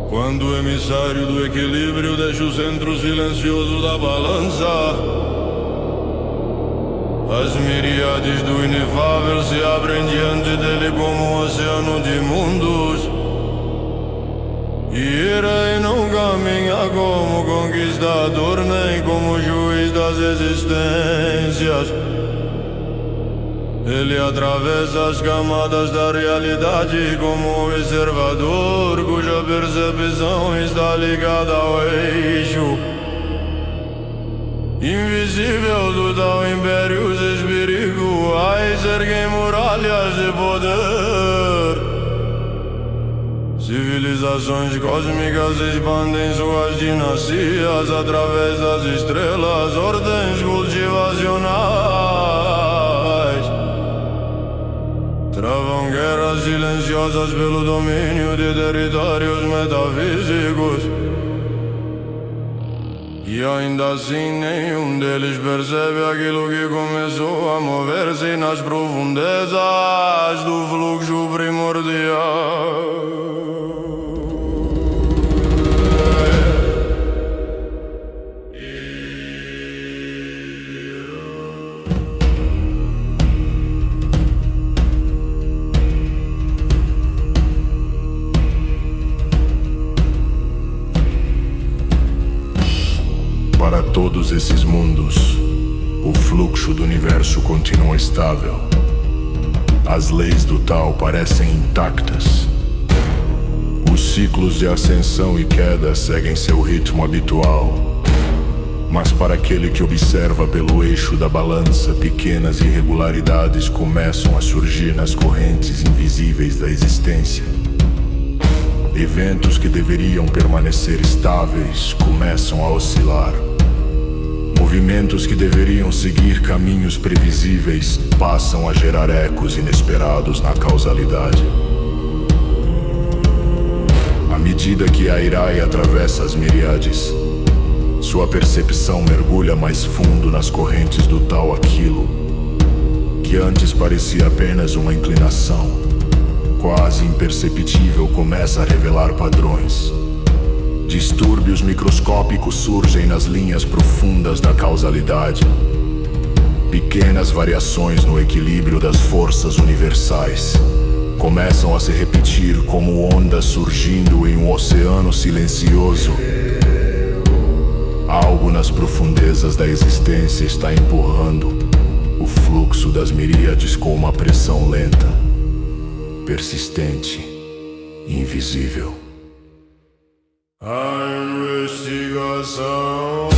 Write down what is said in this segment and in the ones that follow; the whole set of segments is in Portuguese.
Quando o emissário do equilíbrio deixa o centro silencioso da balança, as miríades do inefável se abrem diante dele como um oceano de mundos. E ele não caminha como conquistador, nem como juiz das existências. Ele atravessa as camadas da realidade como um observador cuja percepção está ligada ao eixo invisível do tal império espirituais. Erguem muralhas de poder. Civilizações cósmicas expandem suas dinastias através das estrelas, ordens cultivacionais. Travam guerras silenciosas pelo domínio de territórios metafísicos. E ainda assim nenhum deles percebe aquilo que começou a mover-se nas profundezas do fluxo primordial. Para todos esses mundos, o fluxo do universo continua estável. As leis do Tao parecem intactas. Os ciclos de ascensão e queda seguem seu ritmo habitual. Mas para aquele que observa pelo eixo da balança, pequenas irregularidades começam a surgir nas correntes invisíveis da existência. Eventos que deveriam permanecer estáveis começam a oscilar. Movimentos que deveriam seguir caminhos previsíveis passam a gerar ecos inesperados na causalidade. À medida que a Irai atravessa as miríades, sua percepção mergulha mais fundo nas correntes do tal aquilo que antes parecia apenas uma inclinação, quase imperceptível, começa a revelar padrões. Distúrbios microscópicos surgem nas linhas profundas da causalidade. Pequenas variações no equilíbrio das forças universais começam a se repetir como ondas surgindo em um oceano silencioso. Algo nas profundezas da existência está empurrando o fluxo das miríades com uma pressão lenta, persistente, invisível. A investigação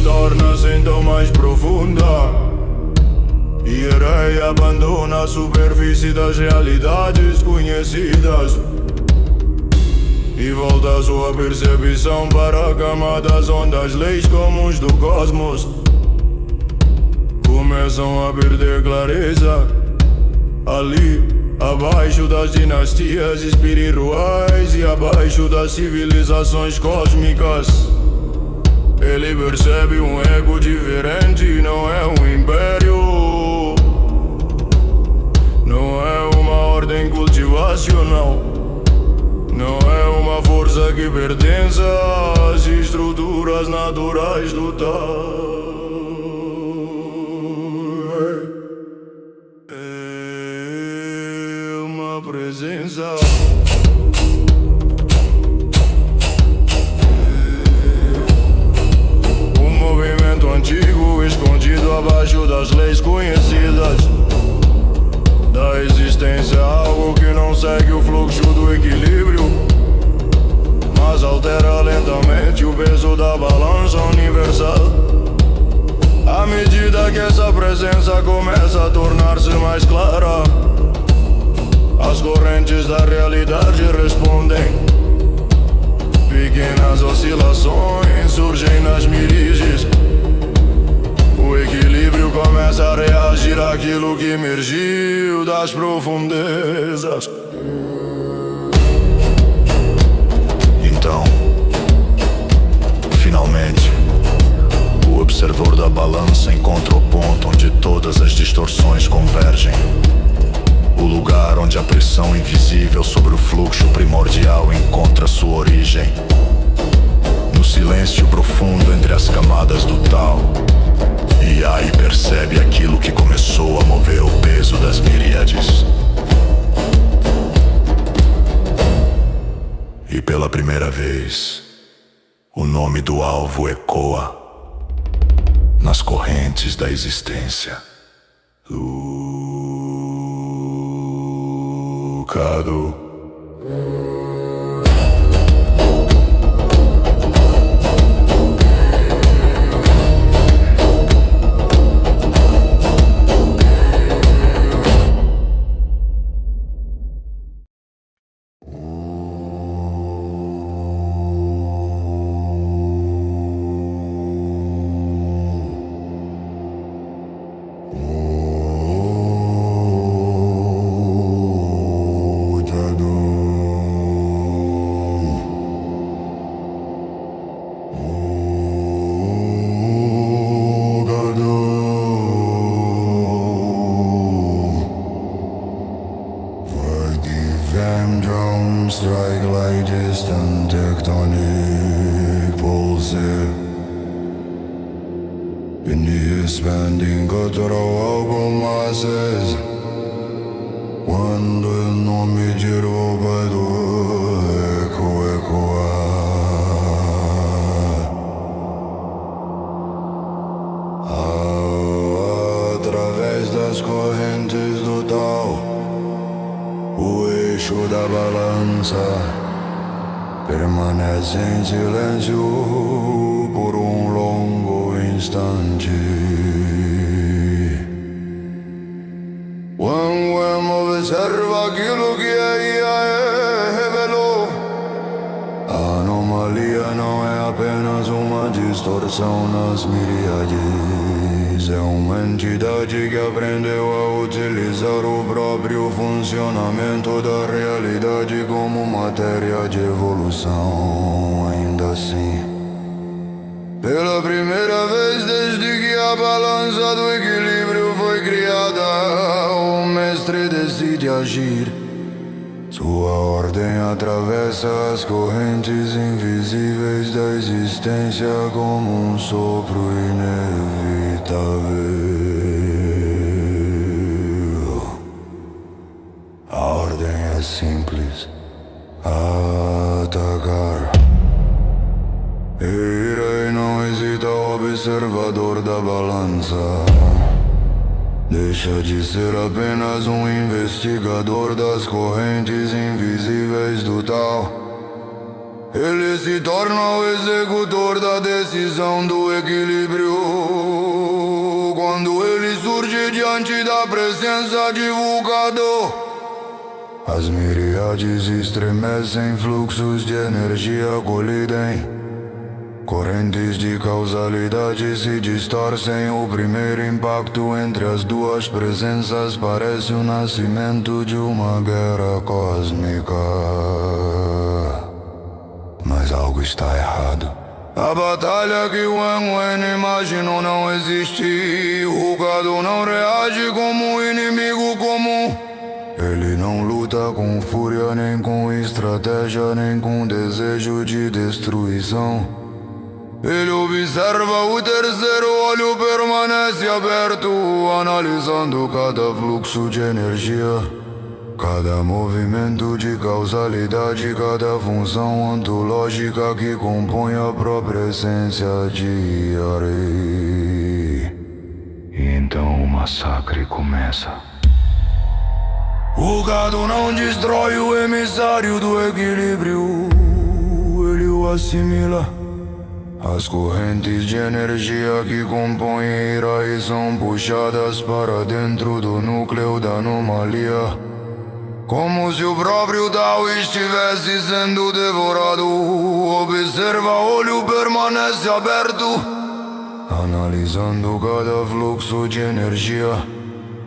torna-se então mais profunda e Irai abandona a superfície das realidades conhecidas e volta a sua percepção para a camada das leis comuns do cosmos. Começam a perder clareza ali, abaixo das dinastias espirituais e abaixo das civilizações cósmicas. Ele percebe um ego diferente, não é um império, não é uma ordem cultivacional, não é uma força que pertence às estruturas naturais do Tao. Presença. Um movimento antigo escondido abaixo das leis conhecidas da existência, algo que não segue o fluxo do equilíbrio, mas altera lentamente o peso da balança universal. À medida que essa presença começa a tornar-se mais clara, as correntes da realidade respondem. Pequenas oscilações surgem nas miríades. O equilíbrio começa a reagir àquilo que emergiu das profundezas. Então, finalmente, o observador da da balança encontra o ponto onde todas as distorções convergem. O lugar onde a pressão invisível sobre o fluxo primordial encontra sua origem. No silêncio profundo entre as camadas do Tao, Yai percebe aquilo que começou a mover o peso das miríades. E pela primeira vez, o nome do alvo ecoa nas correntes da existência. Lucado. Strike like distant tectonic pulses beneath expanding guttural algomasses. Quando il nome girò vedo através das correntes do Tao. O eixo da balança permanece em silêncio por longo instante. Quando observa aquilo que revelou, a anomalia não é apenas uma distorção nas miríades. É uma entidade que aprendeu a utilizar o próprio funcionamento da realidade como matéria de evolução. Ainda assim, pela primeira vez desde que a balança do equilíbrio foi criada, o mestre decide agir. Sua ordem atravessa as correntes invisíveis da existência como um sopro inevitável. A ordem é simples: atacar. Irei não hesita, observador da balança. Deixa de ser apenas um investigador das correntes invisíveis do Tao. Ele se torna o executor da decisão do equilíbrio. Quando ele surge diante da presença de Vulcado, as miríades estremecem, fluxos de energia colidem. Correntes de causalidade se distorcem. O primeiro impacto entre as duas presenças parece o nascimento de uma guerra cósmica. Mas algo está errado. A batalha que o Wen imaginou não existe. O Gado não reage como um inimigo comum. Ele não luta com fúria, nem com estratégia, nem com desejo de destruição. Ele observa, o terceiro olho permanece aberto, analisando cada fluxo de energia, cada movimento de causalidade, cada função ontológica que compõe a própria essência de Yai. E então o massacre começa. O Gado não destrói o emissário do equilíbrio, ele o assimila. As correntes de energia que compõem Yai são puxadas para dentro do núcleo da anomalia, como se o próprio Tao estivesse sendo devorado. Observa, olho permanece aberto, analisando cada fluxo de energia,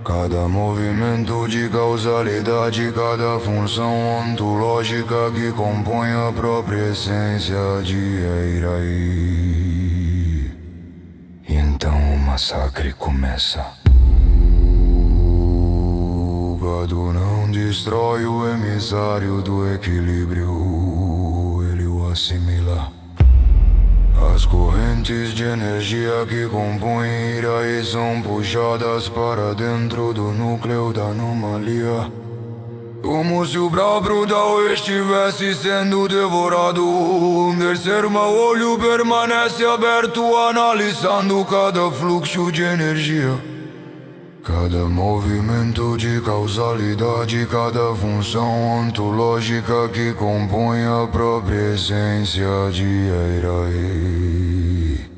cada movimento de causalidade, cada função ontológica que compõe a própria essência de Yai. E então massacre começa. O gado não destrói o emissário do equilíbrio, ele o assimila. As correntes de energia que compõem Iraí são puxadas para dentro do núcleo da anomalia, como se o próprio Tao estivesse sendo devorado. Um terceiro mau olho permanece aberto, analisando cada fluxo de energia, cada movimento de causalidade, cada função ontológica que compõe a própria essência de Iraí.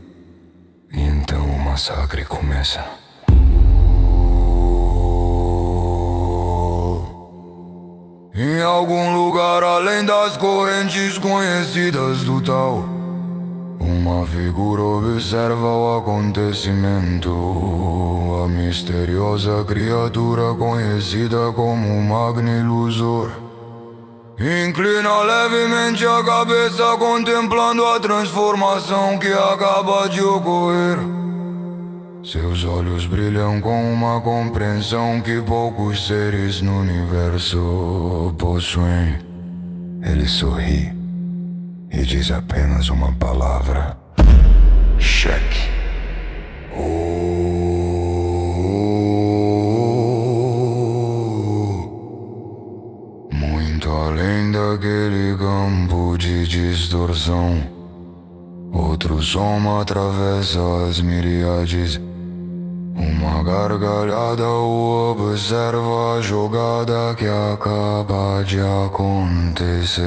Então o massacre começa. Em algum lugar além das correntes conhecidas do Tao, uma figura observa o acontecimento. A misteriosa criatura conhecida como Magni Ilusor inclina levemente a cabeça, contemplando a transformação que acaba de ocorrer. Seus olhos brilham com uma compreensão que poucos seres no universo possuem. Ele sorri e diz apenas uma palavra: cheque. Muito além daquele campo de distorção, outro som atravessa as miríades. Uma gargalhada o observa, a jogada que acaba de acontecer.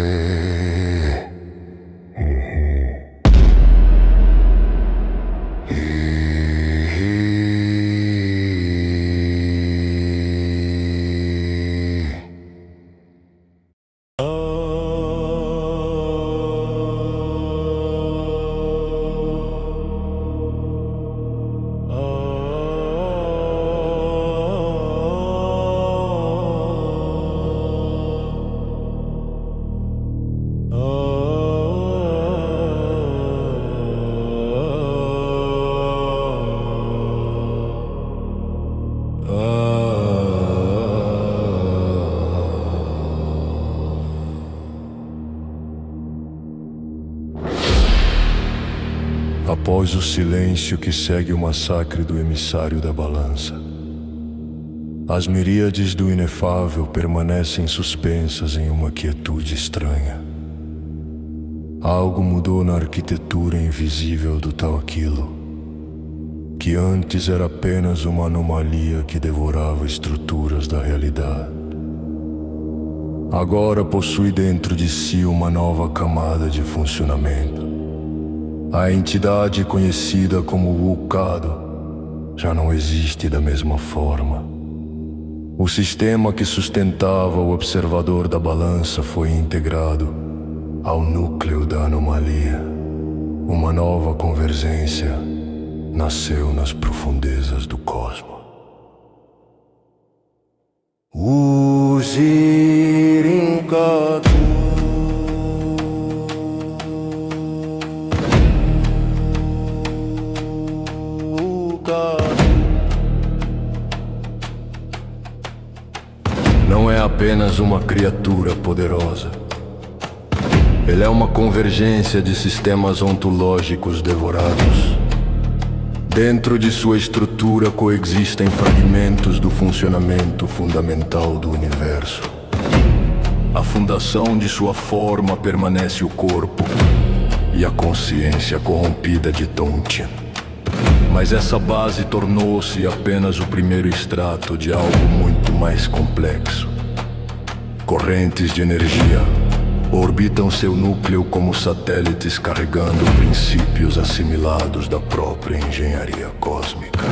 Após o silêncio que segue o massacre do emissário da balança, as miríades do inefável permanecem suspensas em uma quietude estranha. Algo mudou na arquitetura invisível do tal aquilo, que antes era apenas uma anomalia que devorava estruturas da realidade. Agora possui dentro de si uma nova camada de funcionamento. A entidade conhecida como Wukado já não existe da mesma forma. O sistema que sustentava o observador da balança foi integrado ao núcleo da anomalia. Uma nova convergência nasceu nas profundezas do cosmos. O Zirinkatu não é apenas uma criatura poderosa. Ele é uma convergência de sistemas ontológicos devorados. Dentro de sua estrutura coexistem fragmentos do funcionamento fundamental do universo. A fundação de sua forma permanece o corpo e a consciência corrompida de Tontian. Mas essa base tornou-se apenas o primeiro extrato de algo muito mais complexo. Correntes de energia orbitam seu núcleo como satélites carregando princípios assimilados da própria engenharia cósmica.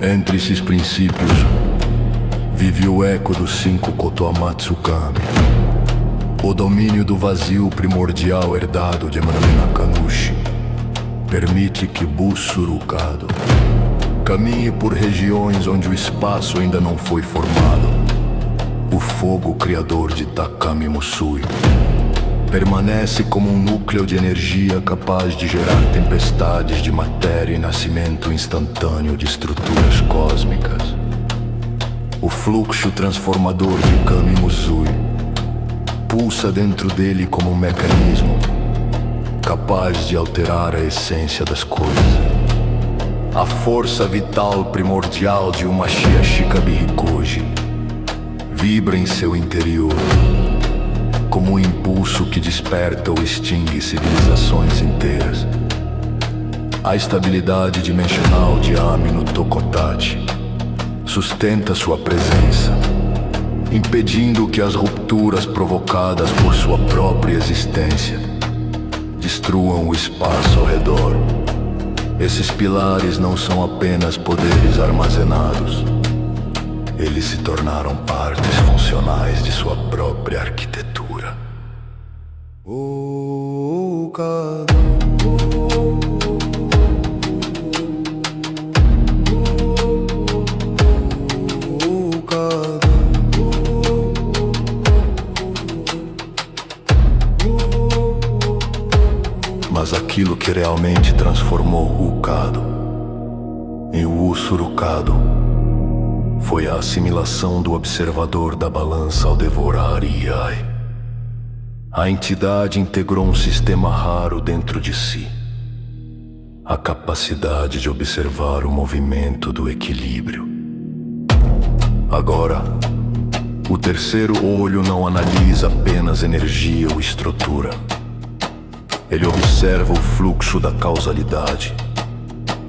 Entre esses princípios vive o eco dos 5 Kotoamatsu Kami, o domínio do vazio primordial herdado de Manami Nakanushi, Permite que Bussurukado caminhe por regiões onde o espaço ainda não foi formado. O fogo criador de Takami Musui permanece como um núcleo de energia capaz de gerar tempestades de matéria e nascimento instantâneo de estruturas cósmicas. O fluxo transformador de Kami Musui pulsa dentro dele como um mecanismo capaz de alterar a essência das coisas. A força vital primordial de uma Shiashika Bihikoji vibra em seu interior como um impulso que desperta ou extingue civilizações inteiras. A estabilidade dimensional de Ami no Tokotachi sustenta sua presença, impedindo que as rupturas provocadas por sua própria existência destruam o espaço ao redor. Esses pilares não são apenas poderes armazenados. Eles se tornaram partes funcionais de sua própria arquitetura. Mas aquilo que realmente transformou Ukado em Bussurukado foi a assimilação do observador da balança ao devorar Iai. A entidade integrou um sistema raro dentro de si: a capacidade de observar o movimento do equilíbrio. Agora, o terceiro olho não analisa apenas energia ou estrutura. Ele observa o fluxo da causalidade,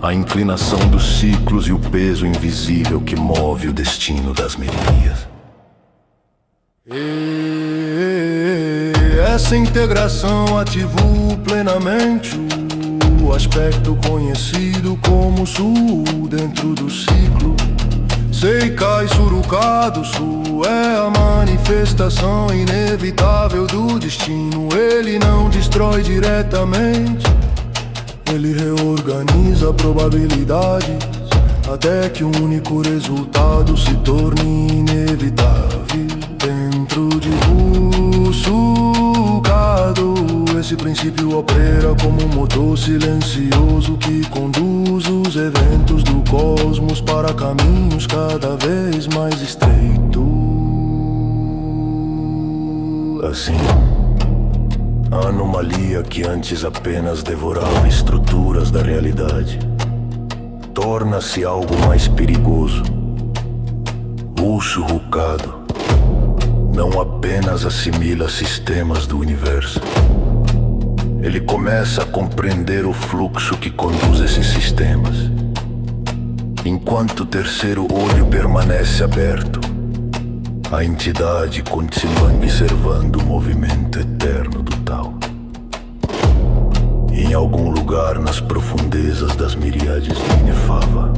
a inclinação dos ciclos e o peso invisível que move o destino das mirias. Essa integração ativou plenamente o aspecto conhecido como Su dentro do ciclo. Seikai Surukado, Su é a manifestação inevitável do destino. Ele não destrói diretamente, ele reorganiza probabilidades até que um único resultado se torne inevitável. Dentro de Bussurukado, esse princípio opera como um motor silencioso que conduz os eventos do cosmos para caminhos cada vez mais estreitos. Assim, a anomalia que antes apenas devorava estruturas da realidade torna-se algo mais perigoso. Bussurukado não apenas assimila sistemas do universo, ele começa a compreender o fluxo que conduz esses sistemas. Enquanto o terceiro olho permanece aberto, a entidade continua observando o movimento eterno do Tao. Em algum lugar nas profundezas das miríades de Inefava,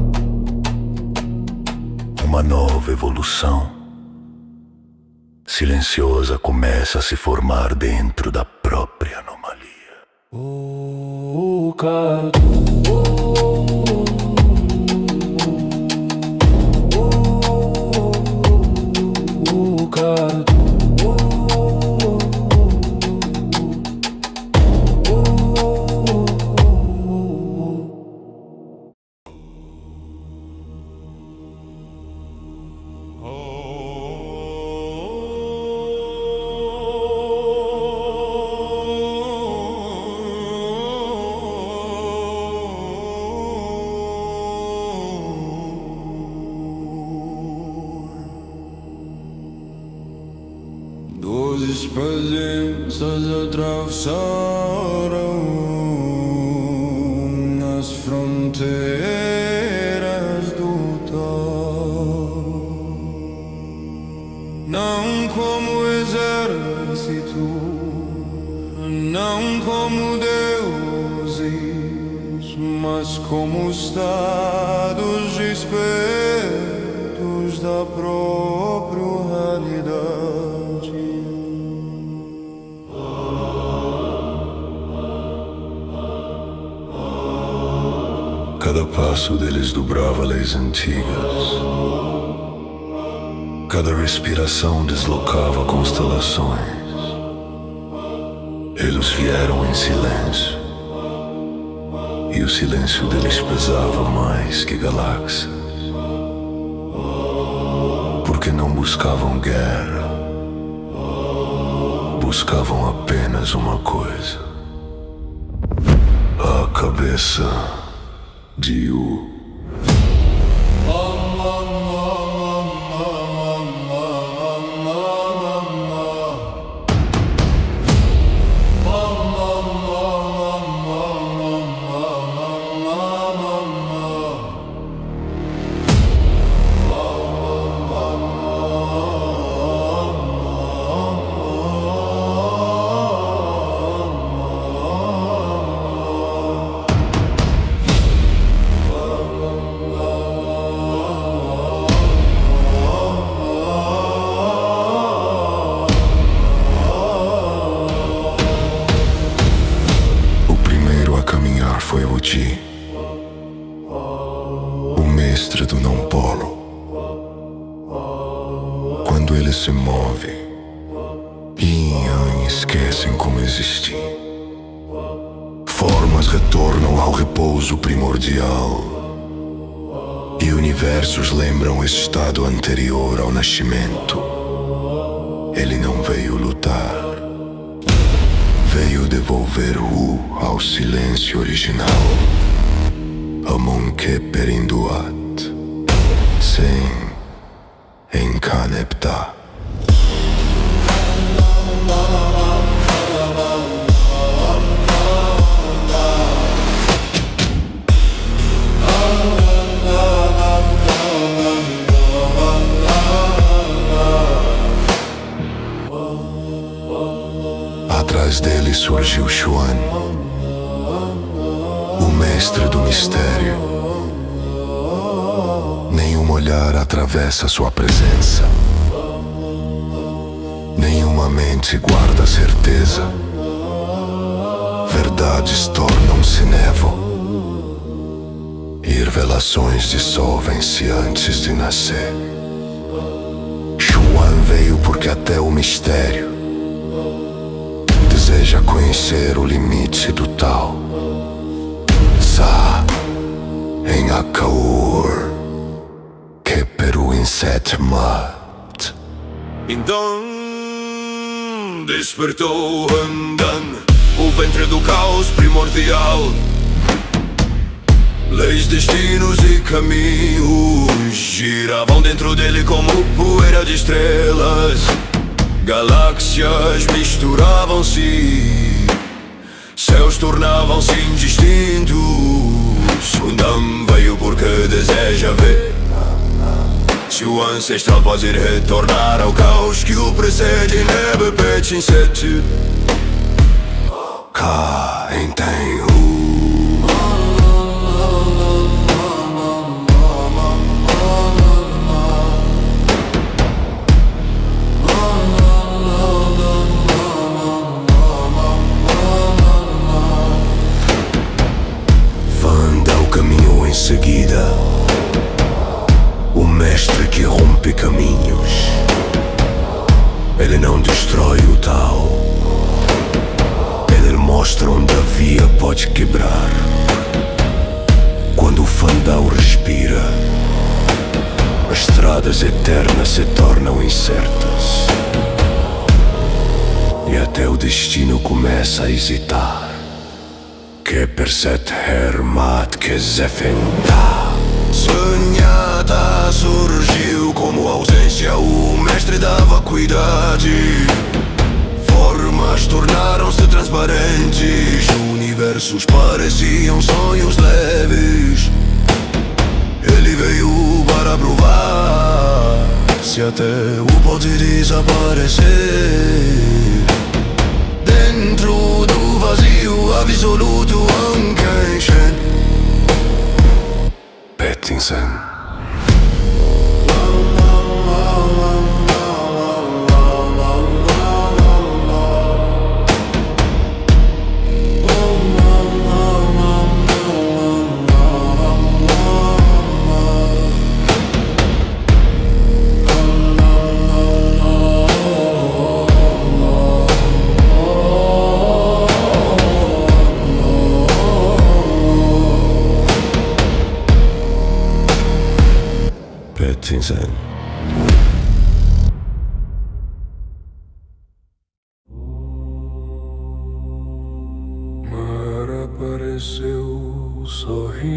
uma nova evolução silenciosa começa a se formar dentro da própria anomalia. Dozes presenças atravessaram as fronteiras do Tao, não como exército, não como deuses, mas como estados despertos da própria realidade. Cada passo deles dobrava leis antigas. Cada respiração deslocava constelações. Eles vieram em silêncio, e o silêncio deles pesava mais que galáxias. Porque não buscavam guerra, buscavam apenas uma coisa: a cabeça de Yu. Foi o Ji, o mestre do não polo. Quando ele se move, Yin e Yang esquecem como existir. Formas retornam ao repouso primordial, e universos lembram o estado anterior ao nascimento. Ele não veio lutar, veio devolver Wu ao silêncio original. Amonke Perinduat, sem Encanepta. Atrás dele surgiu Xuan, o mestre do mistério. Nenhum olhar atravessa sua presença, nenhuma mente guarda certeza. Verdades tornam-se névoa, e revelações dissolvem-se antes de nascer. Xuan veio porque até o mistério deseja conhecer o limite do tal. Sa em Akaur, que peru in Setmat. Então despertou Handan, o ventre do caos primordial. Leis, destinos e caminhos giravam dentro dele como poeira de estrelas. Galáxias misturavam-se, céus tornavam-se indistintos. Undam veio porque deseja ver se o ancestral pode ir retornar ao caos que o precede. Nebe Pechin Sete Ka Entenhu. Em seguida, o mestre que rompe caminhos. Ele não destrói o tal, ele mostra onde a via pode quebrar. Quando o Fandao respira, as estradas eternas se tornam incertas, e até o destino começa a hesitar. Que perset Hermat que Zefenta. Sonhata surgiu como ausência, o mestre da vacuidade. Formas tornaram-se transparentes, universos pareciam sonhos leves. Ele veio para provar se até o pode desaparecer. Dentro do vazio absoluto, Ankenshen Pettinsen. cinzento. Mar apareceu sorrindo,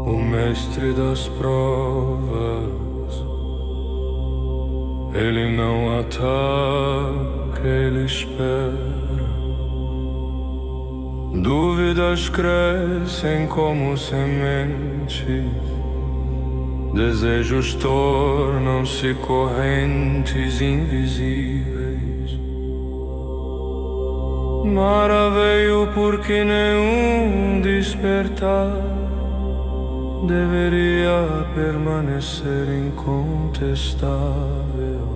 o mestre das provas. Ele não ataca, ele espera. Dúvidas crescem como sementes, desejos tornam-se correntes invisíveis. Mara veio porque nenhum despertar deveria permanecer incontestável.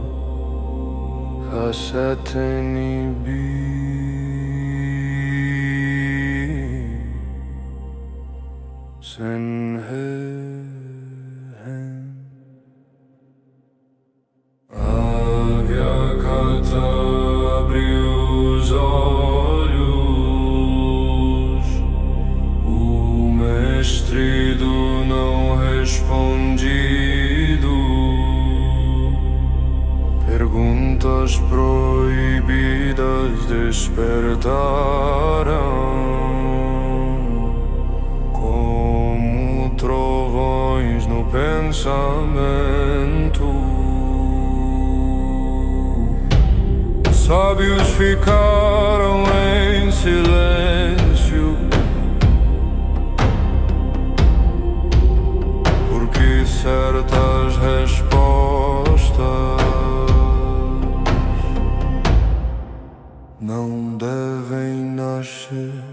Hassetenibi Senhehen Avyakata abre os olhos, o mestre do não respondido. Perguntas proibidas despertaram trovões no pensamento. Sábios ficaram em silêncio, porque certas respostas não devem nascer.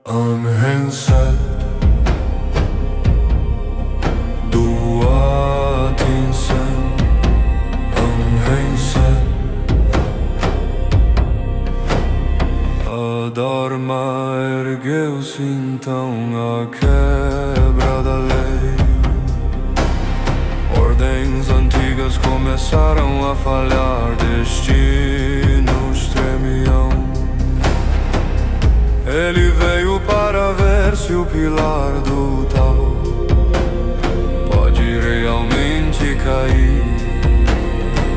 Unhensed a Dharma ergueu-se então à quebra da lei. Ordens antigas começaram a falhar, destinos tremiam. Ele veio para ver se o pilar do Tao pode realmente cair.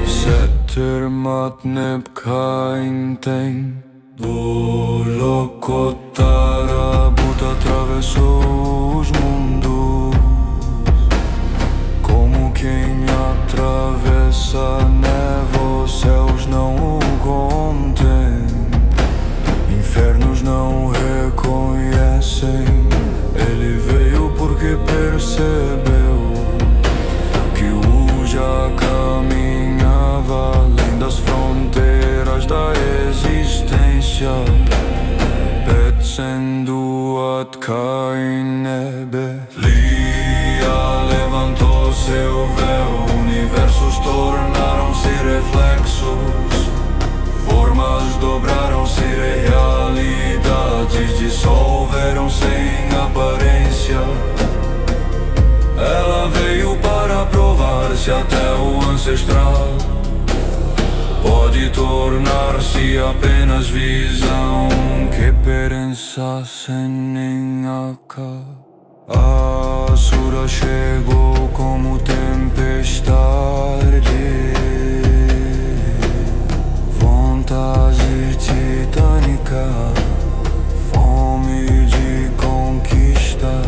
Setermat Nepkain tem do Lokotara Buda atravessou os mundos, como quem atravessa a névoa. Céus não o contêm, infernos não reconhecem. Ele veio porque percebeu que o já caminhava além das fronteiras da existência. Betsendo Atkainebe Lia levantou seu véu, universos tornaram-se reflexos, formas dobraram-se, realidades dissolveram-se em aparência. Ela veio para provar-se até o ancestral pode tornar-se apenas visão. Que perença senenhaka. A Asura chegou como tempestade, vontade titânica, fome de conquista.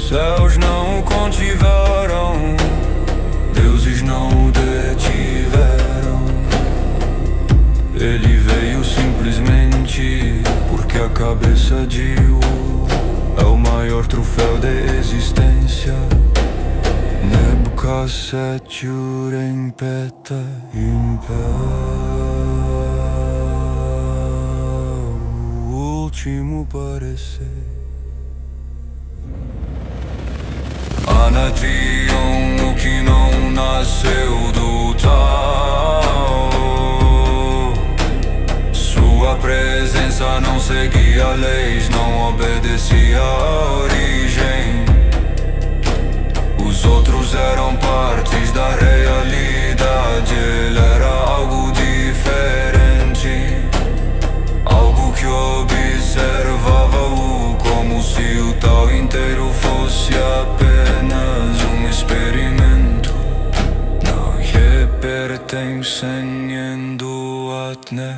Céus não o contiveram, deuses não o detiveram. Ele veio simplesmente porque a cabeça de U é o maior troféu da existência. Nebuchadnezzar em peta o último parecer. Anation, o que não nasceu do tal. Sua presença não seguia leis, não obedecia à origem. Os outros eram partes da realidade. Ele era algo diferente, algo que observava-o como szatne.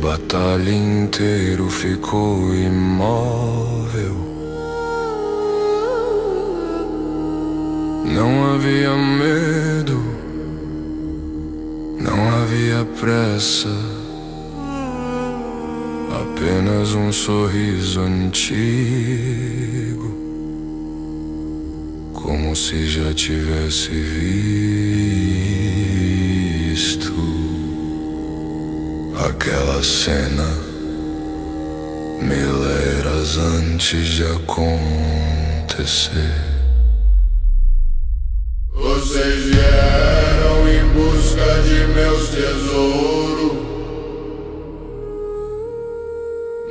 Batalha inteiro ficou imóvel. Não havia medo, não havia pressa, apenas um sorriso antigo, como se já tivesse visto aquela cena mil eras antes de acontecer. Vocês vieram em busca de meus tesouros,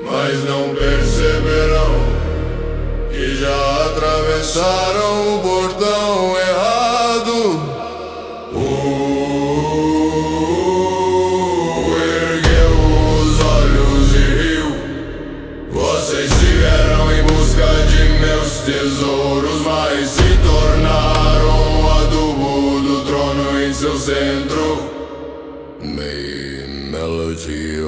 mas não perceberão que já atravessaram o bordão errado. Ergueu os olhos e riu. Vocês vieram em busca de meus tesouros, mas se tornaram o adubo do trono em seu centro. Melody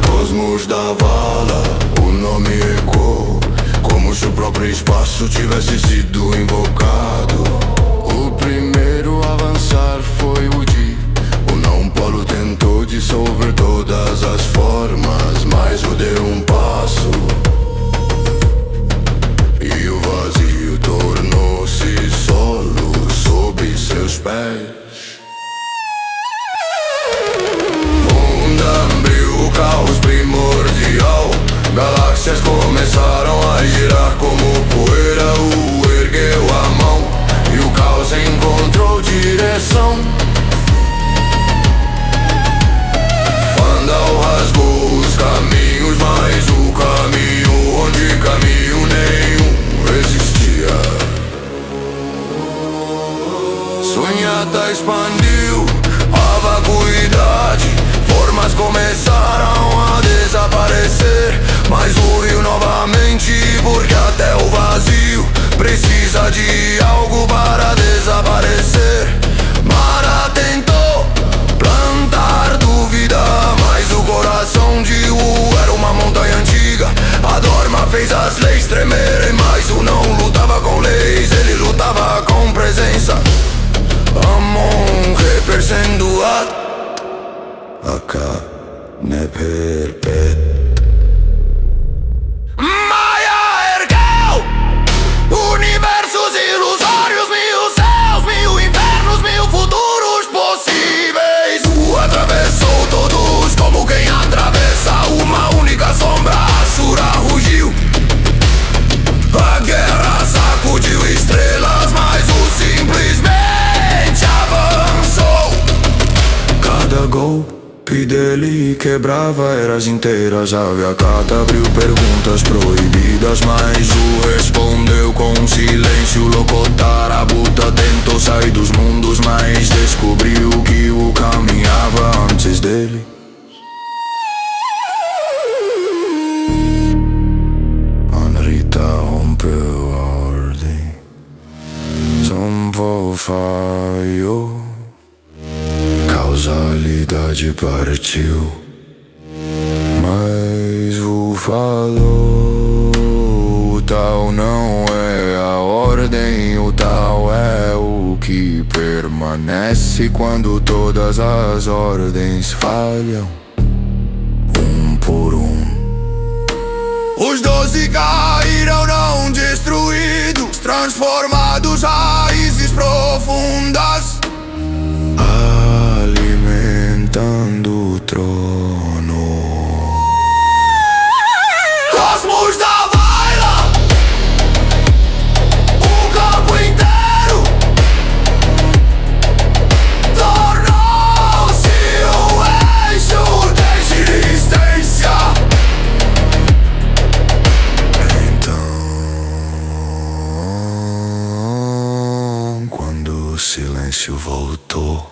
Cosmos da vala, o nome ecoou, como se o próprio espaço tivesse sido invocado. O primeiro a avançar foi o Di. O não polo tentou dissolver todas as formas, mas o deu um passo e o vazio tornou-se solo sob seus pés. O caos primordial, galáxias começaram a girar como poeira. O ergueu a mão e o caos encontrou direção. Fandal rasgou os caminhos, mas o caminho onde caminho nenhum existia. Sonhata expandiu a vacuidade, formas começaram a desaparecer, mas fluiu novamente, porque até o vazio precisa de algo para desaparecer. Mara tentou plantar dúvida, mas o coração de Wu era uma montanha antiga. A Dorma fez as leis tremerem, mas o não lutava com leis, ele lutava com presença. Amon representando acá ne perpet. Maia ergueu universos ilusórios, mil céus, mil infernos, mil futuros possíveis. Atravessou todos como quem atravessa uma única sombra. Asura rugiu, a guerra sacudiu estrelas, mas o simplesmente avançou. Cada golpe dele quebrava eras inteiras. A Viacata abriu perguntas proibidas, mas o respondeu com silêncio. Lokotarabuta tentou sair dos mundos, mas descobriu que o caminhava antes dele. Anrita falhou, causalidade partiu, mas o falou. O tal não é a ordem, o tal é o que permanece quando todas as ordens falham, um por um. Os 12 caíram não destruídos, transformados, raízes profundas, alimentando o trono. Cosmos da Vaila, o campo inteiro tornou-se um eixo de existência. Então, quando o silêncio voltou,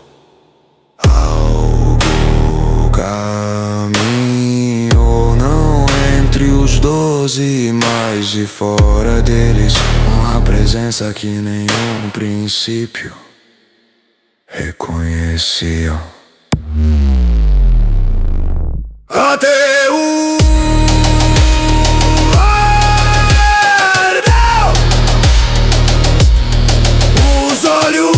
algo caminhou, não entre os 12, mas de fora deles, uma presença que nenhum princípio reconhecia. Até o ardeu os olhos,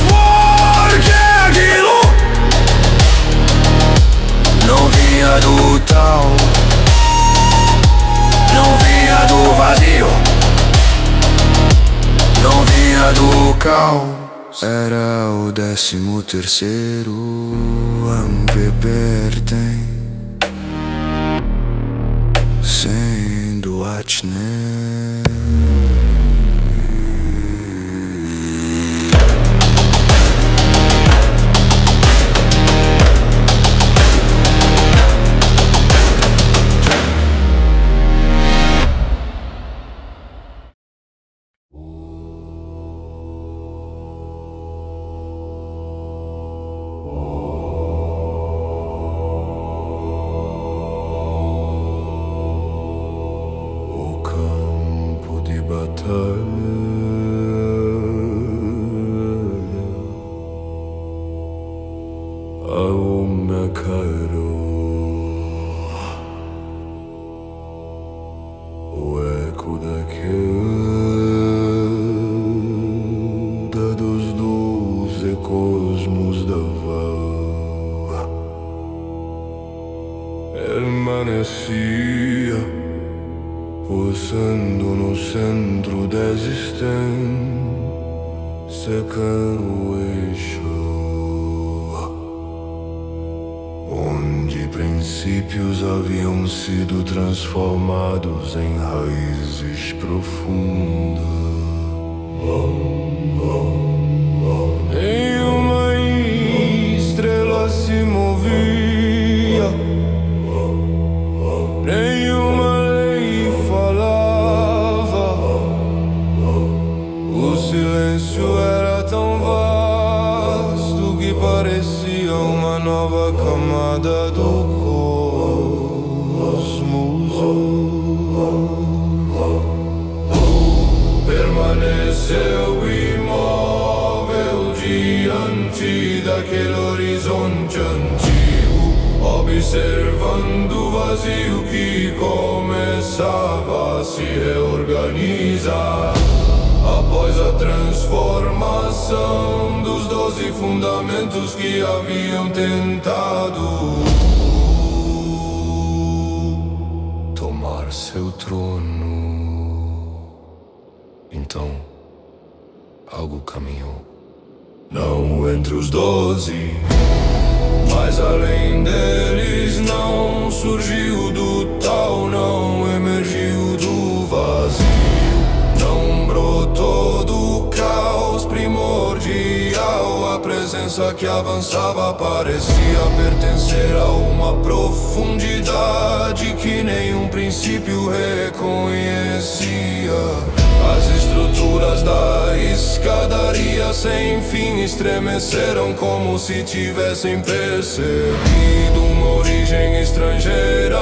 porque aquilo não vinha do tal, não vinha do vazio, não vinha do caos. Era o 13º Ampepertem, sendo Atne. O eco da queda dos 12 cosmos da Val permanecia pulsando no centro da existência, secando o eixo onde princípios haviam sido transformados em raízes profundas. Nenhuma estrela se movia, nenhuma lei falava. O silêncio era tão vasto que parecia uma nova camada do permaneceu imóvel diante daquele horizonte antigo, observando o vazio que começava a se reorganizar após a transformação dos 12 fundamentos que haviam tentado tomar seu trono. Então, algo caminhou, não entre os 12, mas além deles. Não surgiu do tal, não emergiu do vazio, não brotou do caos primordial. A presença que avançava parecia pertencer a uma profundidade que nenhum princípio reconhecia. As estruturas da escadaria sem fim estremeceram como se tivessem percebido uma origem estrangeira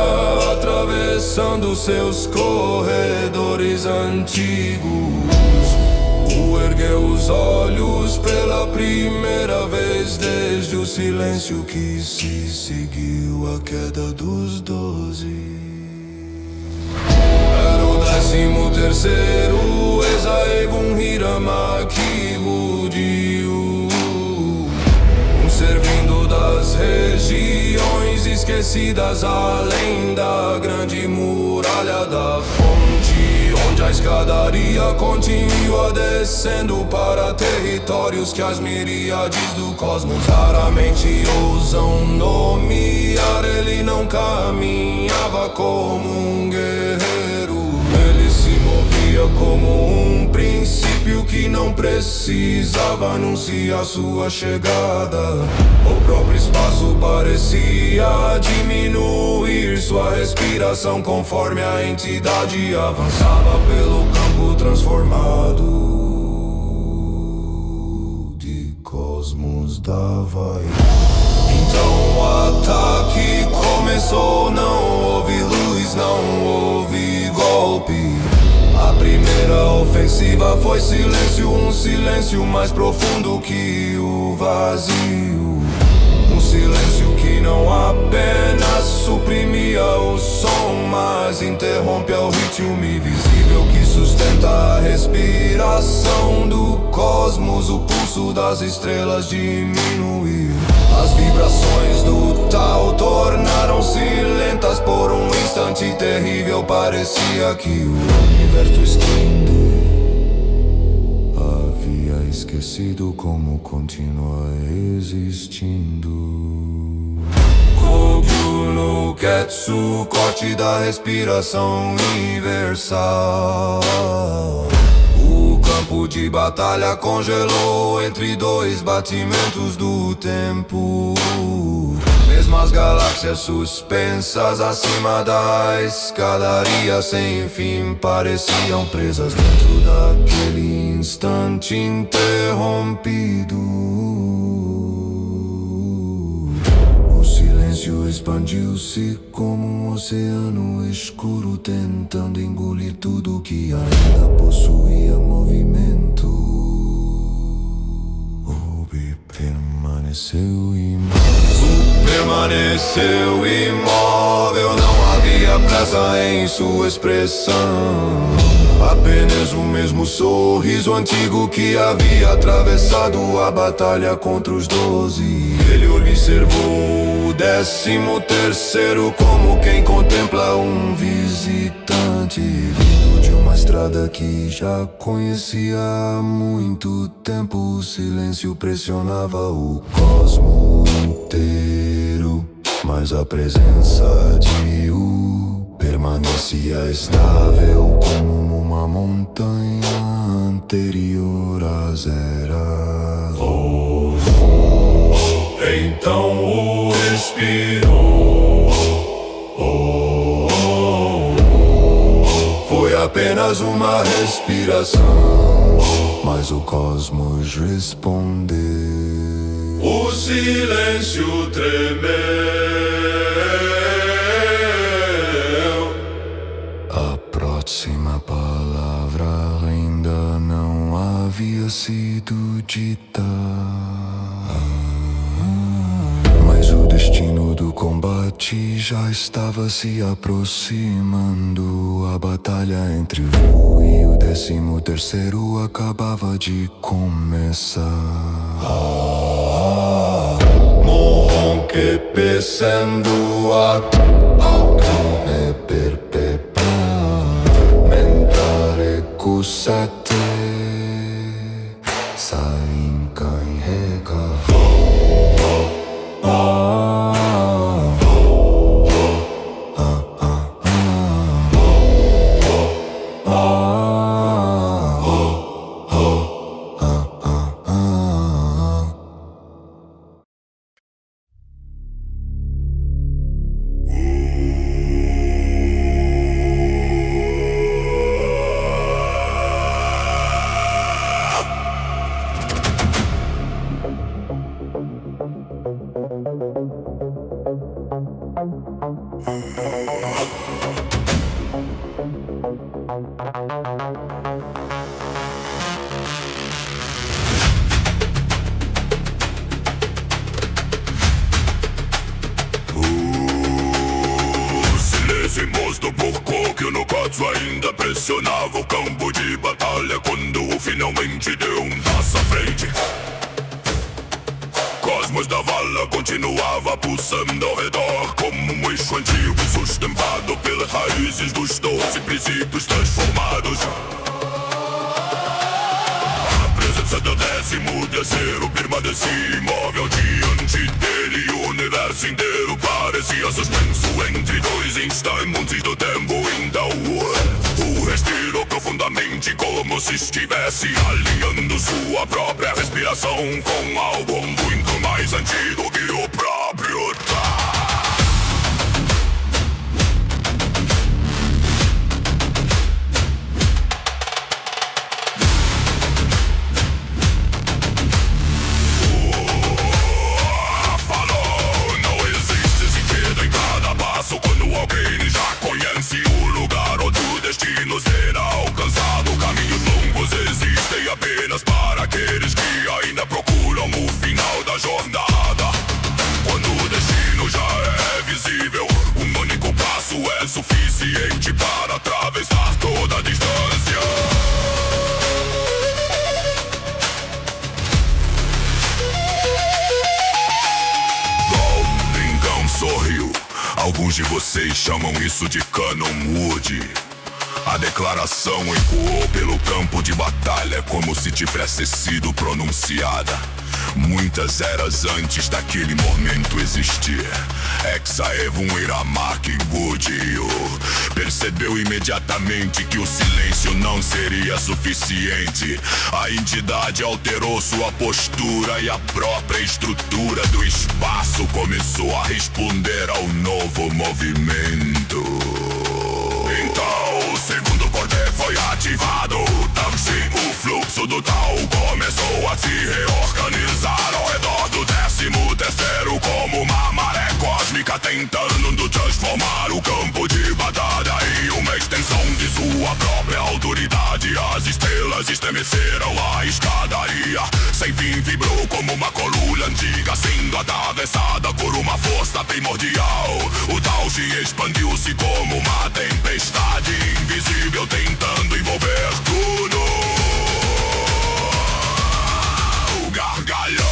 atravessando seus corredores antigos. O ergueu os olhos pela primeira vez desde o silêncio que se seguiu à queda dos 12. Era o 13º Esaevum Hiramaki Budiu, ser vindo das regiões esquecidas além da grande muralha da fonte, onde a escadaria continua descendo para territórios que as miríades do cosmos raramente ousam nomear. Ele não caminhava como um guerreiro, ele se movia como um princípio que não precisava anunciar sua chegada. O próprio espaço parecia diminuir sua respiração conforme a entidade avançava pelo campo transformado de cosmos da Havaí. Então o ataque começou, não houve luz, não houve golpe. A primeira ofensiva foi silêncio, um silêncio mais profundo que o vazio. Um silêncio que não apenas suprimia o som, mas interrompe o ritmo invisível que sustenta a respiração do cosmos. O pulso das estrelas diminuiu. As vibrações do tal tornaram-se lentas por um instante terrível. Parecia que o universo extingue havia esquecido como continua existindo. Kogyu no Ketsu, corte da respiração universal. O campo de batalha congelou entre dois batimentos do tempo. Mesmas galáxias suspensas acima da escadaria sem fim pareciam presas dentro daquele instante interrompido. O silêncio expandiu-se como um oceano escuro, tentando engolir tudo que ainda possuía movimento. O Bi permaneceu imóvel, não havia pressa em sua expressão. Apenas o mesmo sorriso antigo que havia atravessado a batalha contra os 12. Ele observou o 13º como quem contempla um visitante vindo de uma estrada que já conhecia há muito tempo. O silêncio pressionava o cosmos inteiro, mas a presença de U permanecia estável como uma montanha anterior às eras. Então U respirou. Foi apenas uma respiração, mas o cosmos respondeu. O silêncio tremeu. A próxima palavra ainda não havia sido dita, mas o destino do combate já estava se aproximando. A batalha entre Vu e o 13º acabava de começar. Morronque pensando a alcune perpepa mentare cusate sain kain heka. Exército ainda pressionava o campo de batalha quando finalmente deu um passo à frente. Cosmos da vala continuava pulsando ao redor como um eixo antigo sustentado pelas raízes dos 12 princípios transformados. A presença do 13º permanecia imóvel diante dele. O universo inteiro parecia suspenso entre dois instantes do tempo. Então o respirou profundamente, como se estivesse alinhando sua própria respiração com algo muito mais antigo que o próprio Tao. Quando alguém já conhece o lugar onde o destino será alcançado. Caminhos longos existem apenas para aqueles que ainda procuram o final da jornada. Quando o destino já é visível, um único passo é suficiente para atravessar toda a distância. Lincoln sorriu. Alguns de vocês chamam isso de Canon Wood. A declaração ecoou pelo campo de batalha como se tivesse sido pronunciada muitas eras antes daquele momento existir. Exaevum Iramak Goodyear percebeu imediatamente que o silêncio não seria suficiente. A entidade alterou sua postura e a própria estrutura do espaço começou a responder ao novo movimento. Então o segundo cordel foi ativado. O fluxo do Tao começou a se reorganizar ao redor do 13º, como uma maré cósmica tentando transformar o campo de batalha em uma extensão de sua própria autoridade. As estrelas estremeceram a escadaria. Sem fim vibrou como uma coluna antiga sendo atravessada por uma força primordial. O Tao Te expandiu-se como uma tempestade invisível tentando envolver tudo. O gargalhou.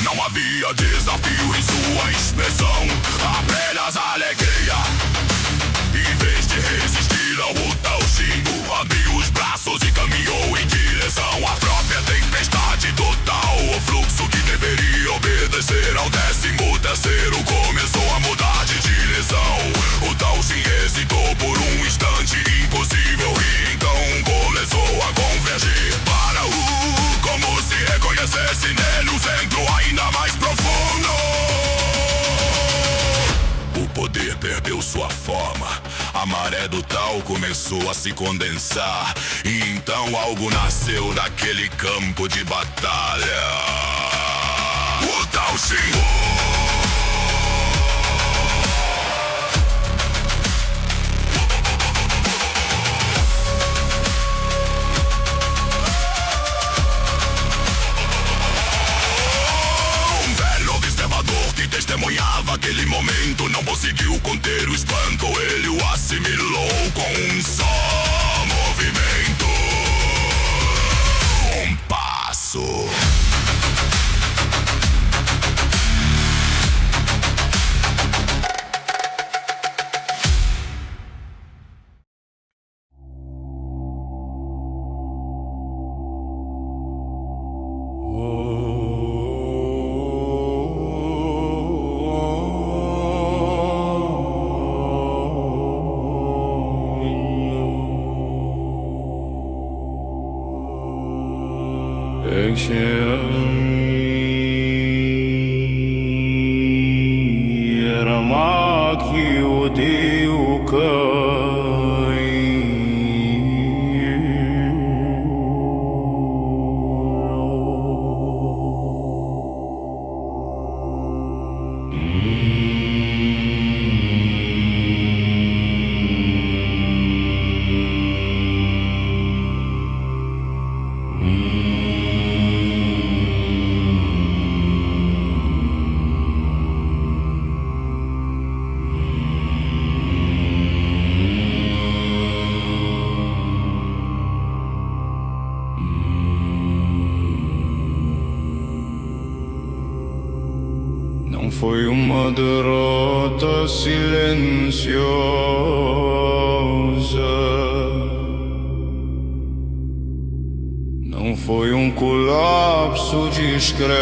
Não havia desafio em sua expressão, apenas alegria. Em vez de resistir ao Tao Te, abriu os braços e caminhou em direção à própria tempestade total. O fluxo que deveria obedecer ao 13º começou a mudar de direção. O Tao Te hesitou por um instante impossível e então começou a convergir para como se reconhecesse nele um centro ainda mais profundo. O poder perdeu sua forma. A maré do Tao começou a se condensar e então algo nasceu daquele campo de batalha. O Tao Te. Testemunhava aquele momento, não conseguiu conter o espanto. Ele o assimilou com um só movimento. Um passo. foi uma derrota silenciosa. Não foi um colapso discreto.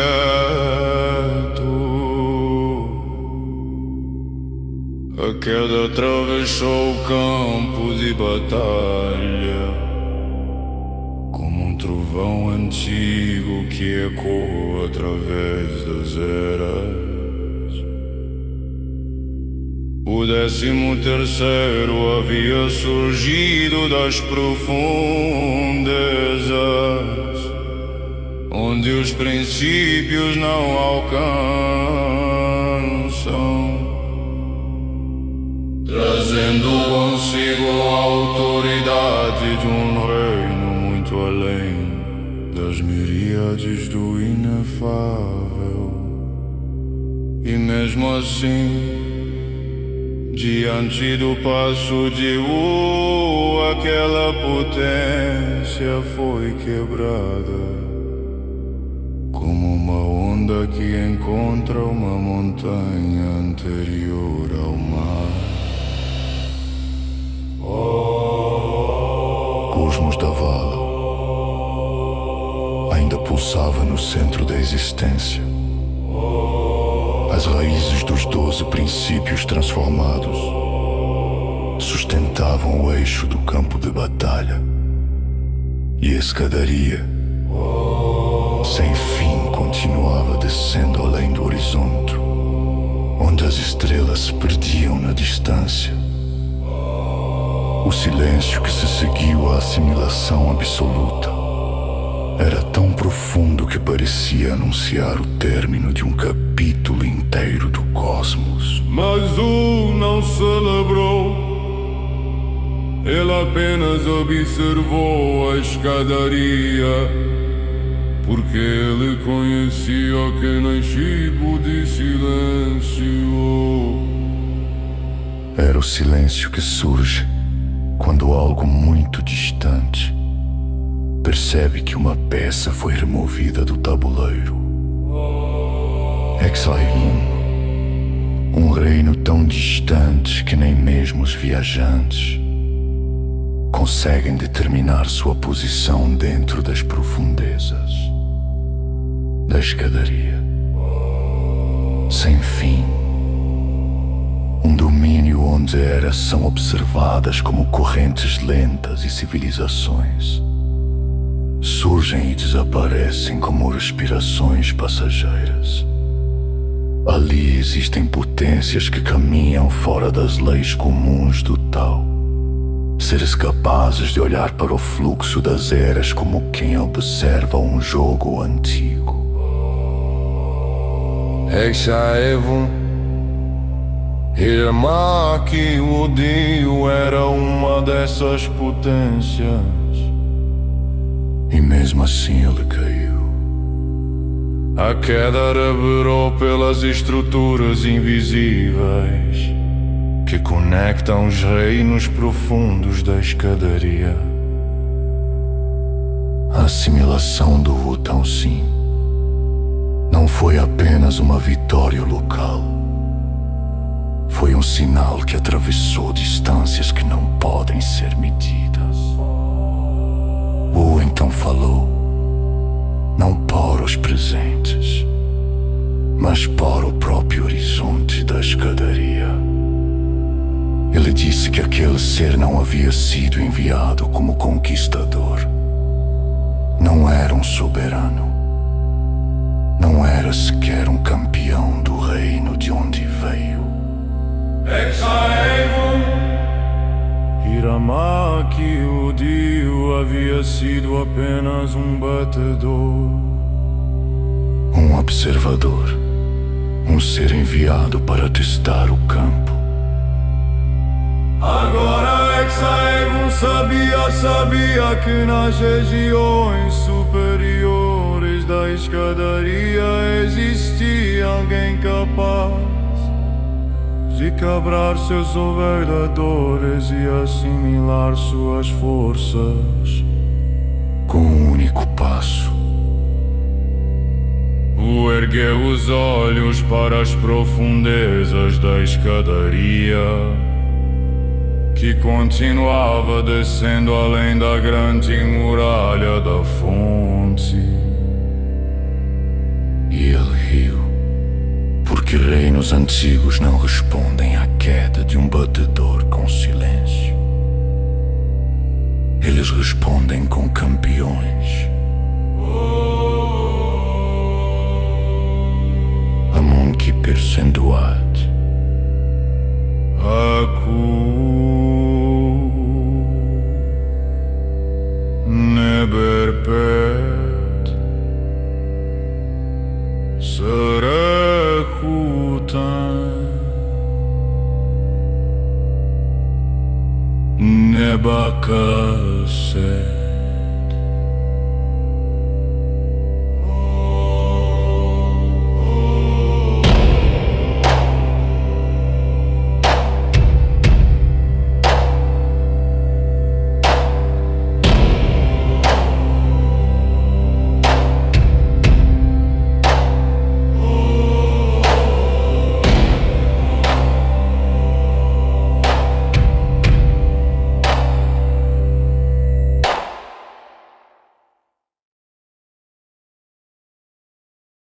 A queda atravessou o campo de batalha como um trovão antigo que ecoa através das eras. O 13º havia surgido das profundezas, onde os princípios não alcançam, trazendo consigo a autoridade de um reino muito além das miríades do inefável. E mesmo assim, diante do passo de aquela potência foi quebrada, como uma onda que encontra uma montanha anterior ao mar. Cosmos da Vala ainda pulsava no centro da existência. As raízes dos 12 princípios transformados sustentavam o eixo do campo de batalha. E a escadaria sem fim continuava descendo além do horizonte, onde as estrelas se perdiam na distância. O silêncio que se seguiu à assimilação absoluta era tão profundo que parecia anunciar o término de um capítulo inteiro do cosmos. Mas não celebrou, ele apenas observou a escadaria, porque ele conhecia aquele tipo de silêncio. Era o silêncio que surge quando algo muito distante percebe que uma peça foi removida do tabuleiro. Exile, um reino tão distante que nem mesmo os viajantes conseguem determinar sua posição dentro das profundezas da escadaria. Sem fim, um domínio onde eras são observadas como correntes lentas e civilizações surgem e desaparecem como respirações passageiras. Ali existem potências que caminham fora das leis comuns do Tao, seres capazes de olhar para o fluxo das eras como quem observa um jogo antigo. Exaevum, Hiramaki Udio era uma dessas potências. E mesmo assim ele caiu. A queda reverberou pelas estruturas invisíveis que conectam os reinos profundos da escadaria. A assimilação do Wutão Sim não foi apenas uma vitória local. Foi um sinal que atravessou distâncias que não podem ser medidas. Wu então falou, não para os presentes, mas para o próprio horizonte da escadaria. Ele disse que aquele ser não havia sido enviado como conquistador. Não era um soberano. Não era sequer um campeão do reino de onde veio. Exaevum, Hiramaki Udio havia sido apenas um batedor, um observador, um ser enviado para testar o campo. Agora Exaevum sabia que nas regiões superiores da escadaria existia alguém capaz de quebrar seus governadores e assimilar suas forças com um único passo. O antigo ergueu os olhos para as profundezas da escadaria, que continuava descendo além da grande muralha da fonte. E ele riu, porque reinos antigos não respondem à queda de um batedor com silêncio. Eles respondem com campeões. Amon Kippur Senduat Aku Neberpet Sarakutan Nebakase